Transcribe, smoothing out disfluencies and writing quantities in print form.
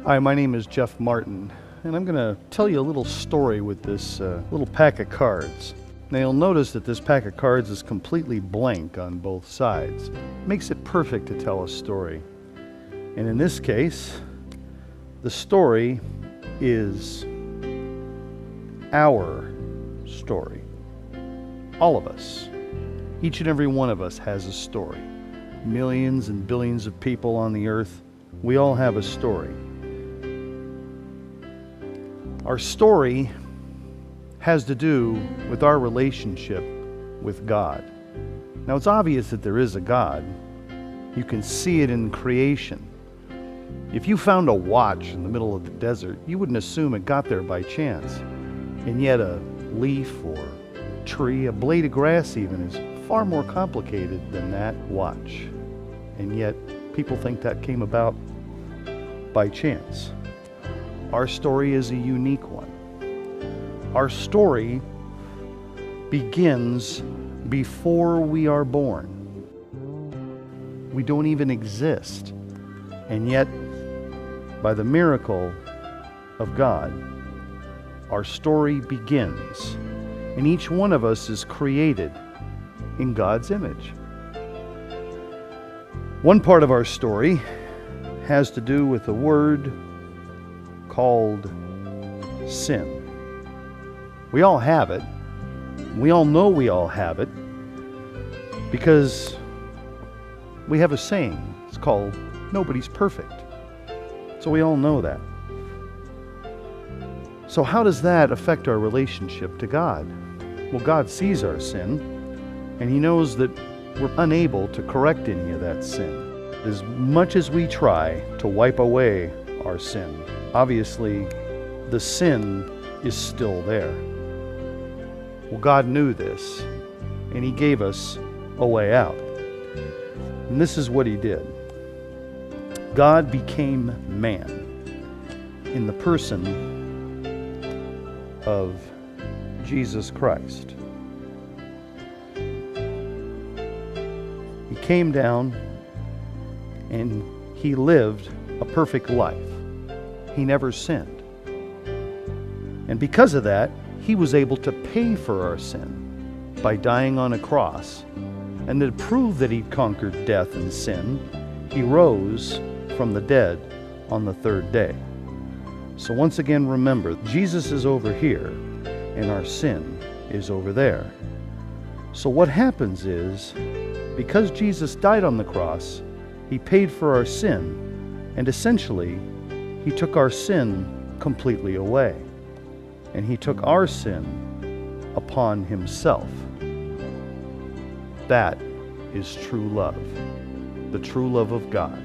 Hi, my name is Jeff Martin, and I'm going to tell you a little story with this little pack of cards. Now you'll notice that this pack of cards is completely blank on both sides. Makes it perfect to tell a story. And in this case, the story is our story. All of us. Each and every one of us has a story. Millions and billions of people on the earth, we all have a story. Our story has to do with our relationship with God. Now it's obvious that there is a God. You can see it in creation. If you found a watch in the middle of the desert, you wouldn't assume it got there by chance. And yet a leaf or a tree, a blade of grass even, is far more complicated than that watch. And yet people think that came about by chance. Our story is a unique one. Our story begins before we are born. We don't even exist. And yet, by the miracle of God, our story begins. And each one of us is created in God's image. One part of our story has to do with a word called sin. We all have it. We all know we all have it because we have a saying. It's called, nobody's perfect. So we all know that. So how does that affect our relationship to God? Well, God sees our sin, and He knows that we're unable to correct any of that sin. As much as we try to wipe away our sin, obviously the sin is still there. Well, God knew this, and He gave us a way out. And this is what He did. God became man in the person of Jesus Christ. He came down and He lived a perfect life. He never sinned. And because of that, He was able to pay for our sin by dying on a cross. And to prove that He conquered death and sin, He rose from the dead on the third day. So once again, remember, Jesus is over here and our sin is over there. So what happens is, because Jesus died on the cross, He paid for our sin, and essentially, He took our sin completely away. And He took our sin upon Himself. That is true love, the true love of God.